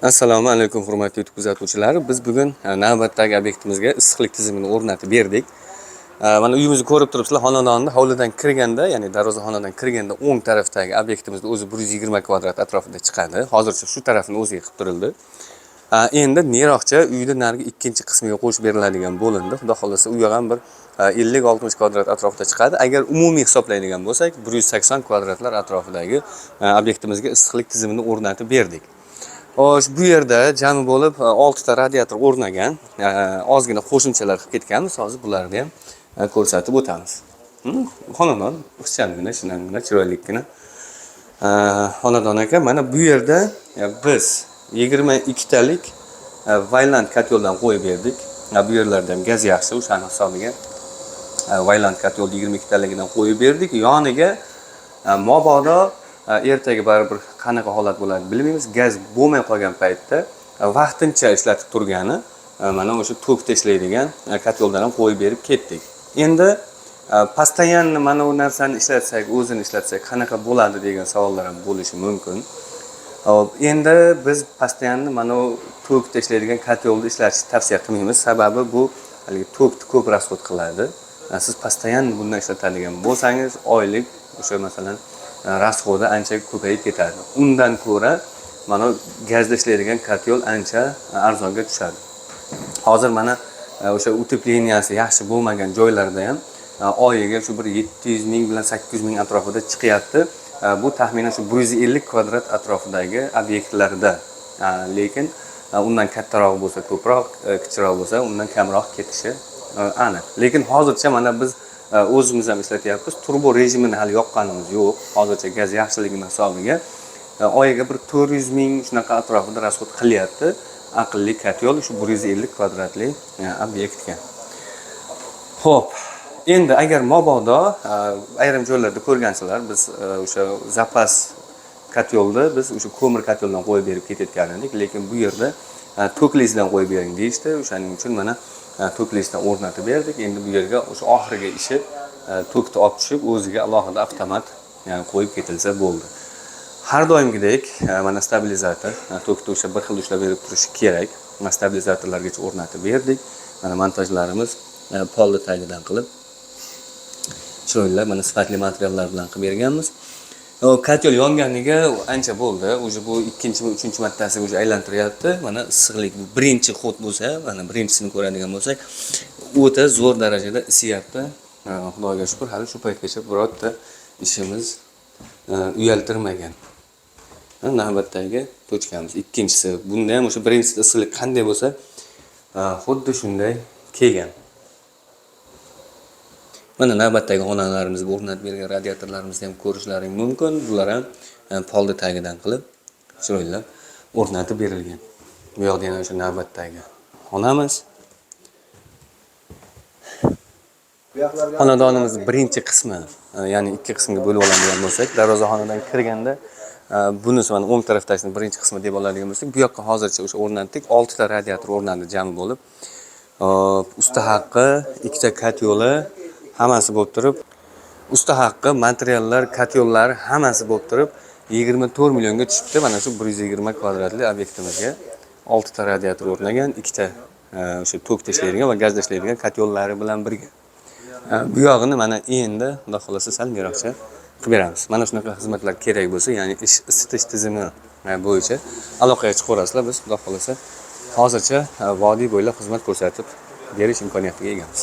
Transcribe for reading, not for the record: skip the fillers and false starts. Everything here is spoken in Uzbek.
Assalomu alaykum hurmatli YouTube kuzatuvchilar. Biz bugun navbatdagi obyektimizga issiqlik tizimini o'rnatib berdik. Mana uyimizni ko'rib turibsizlar, xonadonni hovlidan kirganda, ya'ni darvozaxonadan kirganda o'ng tarafdagi obyektimizda o'zi 120 kvadrat atrofida chiqadi. Hozircha shu tarafini o'ziga qilib turildi. Endi nariroqcha uyda narigi ikkinchi qismiga qo'shib beriladigan bo'lindi. Xudo xolasa u ham bir 50-60 kvadrat atrofida chiqadi. Agar umumiy hisoblaydigan bo'lsak, 180 kvadratlar atrofidagi obyektimizga issiqlik tizimini o'rnatib berdik. Xo'sh, bu yerda jami bo'lib 6 ta radiator o'rnagan. Ozgina qo'shimchalar qilib ketganmiz. Hozir bularni ham ko'rsatib o'tamiz. Xonadon ixchamgina, shinamgina, chiroylikgina xonadon ekan. Mana bu yerda biz 22 talik Vayland kotyoldan qo'yib berdik. Bu yerlarda ham gaz yaxshi, o'shaning hisobiga Vayland kotyolni 22 taligidan qo'yib berdik. Yoniga mobodo ertaga baribir qanaqa holat bo'ladi bilmaymiz. Gaz bo'lmay qolgan paytda vaqtincha ishlatib turgani mana o'sha tokda ishlaydigan kotyoldan ham qo'yib berib ketdik. Endi постоянно mana bu narsani ishlatsak, o'zini ishlatsak qanaqa bo'ladi degan savollar ham bo'lishi mumkin. Endi biz постоянно mana bu tokda ishlaydigan kotyolni ishlatishni tavsiya qilmaymiz. Sababi bu haligi tokni ko'p rasxod qiladi. Siz постоянно bundan ishlatadigan bo'lsangiz, oylik o'sha masalan rasxodi ancha ko'payib ketadi. Undan ko'ra mana gazda ishlaydigan kotyol ancha arzonga tushadi. Hozir mana o'sha utepleniyasi yaxshi bo'lmagan joylarda ham oyiga shu bir 700 ming bilan 800 ming atrofida chiqyapti. Bu taxminan shu 150 kvadrat atrofidagi obyektlarda. Lekin undan kattaroq bo'lsa ko'proq, kichikroq bo'lsa undan kamroq ketishi aniq. Lekin hozircha mana biz o'zimiz ham ishlatyapmiz. Turbo rejimini hali yoqqanimiz yo'q. Hozircha gaz yaxshiligini hisobiga oyiga bir 400 ming shunaqa atrofida rasxod qilyapti. Aqlli kotyol shu 150 kvadratli obyektga. Xo'p, endi agar mobodo ayrim joylarda ko'rgansizlar, biz o'sha zapas kotyolda biz o'sha ko'mir kotyoldan qo'yib berib ketayotgan edik, lekin bu yerda toklisdan qo'yib bering deyishdi. O'shaning uchun mana toklisdan o'rnatib berdik. Endi bu yerga o'sha oxirgi ishi tokni olib tushib, o'ziga alohida avtomat qo'yib ketilsa bo'ldi. Har doimgidek mana stabilizator, tokni o'sha bir xil ushlab berib turishi kerak. Mana stabilizatorlargacha o'rnatib berdik. Mana montajlarimiz polni tagidan qilib chiroyli mana sifatli materiallar bilan qilib berganmiz. Kotyol yonganiga ancha bo'ldi. O'zi bu ikkinchi va uchinchi martasiga o'zi aylantiryapti. Mana issiqlik bu birinchi xod bo'lsa, mana birinchisini ko'radigan bo'lsak, o'ta zo'r darajada isiyapti. Xudoga shukr, hali shu paytgacha birorta ishimiz uyaltirmagan. Navbatdagi tochkamiz ikkinchisi. Bunda ham o'sha birinchisida issiqlik qanday bo'lsa, xuddi shunday kelgan. Mana navbatdagi xonalarimizga o'rnatib bergan radiatorlarimizni ham ko'rishlaring mumkin. Bular ham polni tagidan qilib chiroyli o'rnatib berilgan. Bu yoqda yana o'sha navbatdagi xonamiz. Xonadonimizning birinchi qismi, ya'ni ikki qismga bo'lib oladigan bo'lsak, darvozaxonadan kirganda bunisi mana o'ng tarafdagi birinchi qismi deb oladigan bo'lsak, bu yoqqa hozircha o'sha o'rnatdik. 6 ta radiator o'rnandi jami bo'lib. Usta haqqi, ikkita kotyoli hammasi bo'lib turib, usta haqqi, materiallar, kotyollar hammasi bo'lib turib 24 millionga tushibdi. Mana shu 120 kvadratli obyektimizga 6 ta radiator o'rnagan, ikkita o'sha tokda ishlaydigan va gazda ishlaydigan kotyollari bilan birga. Bu yog'ini mana endi xudo xolasa sal nariroqcha qilib beramiz. Mana shunaqa xizmatlar kerak bo'lsa, ya'ni isitish tizimi bo'yicha aloqaga chiqarasizlar. Biz xudo xolasa hozircha vodiy bo'ylab xizmat ko'rsatib berish imkoniyatiga egamiz.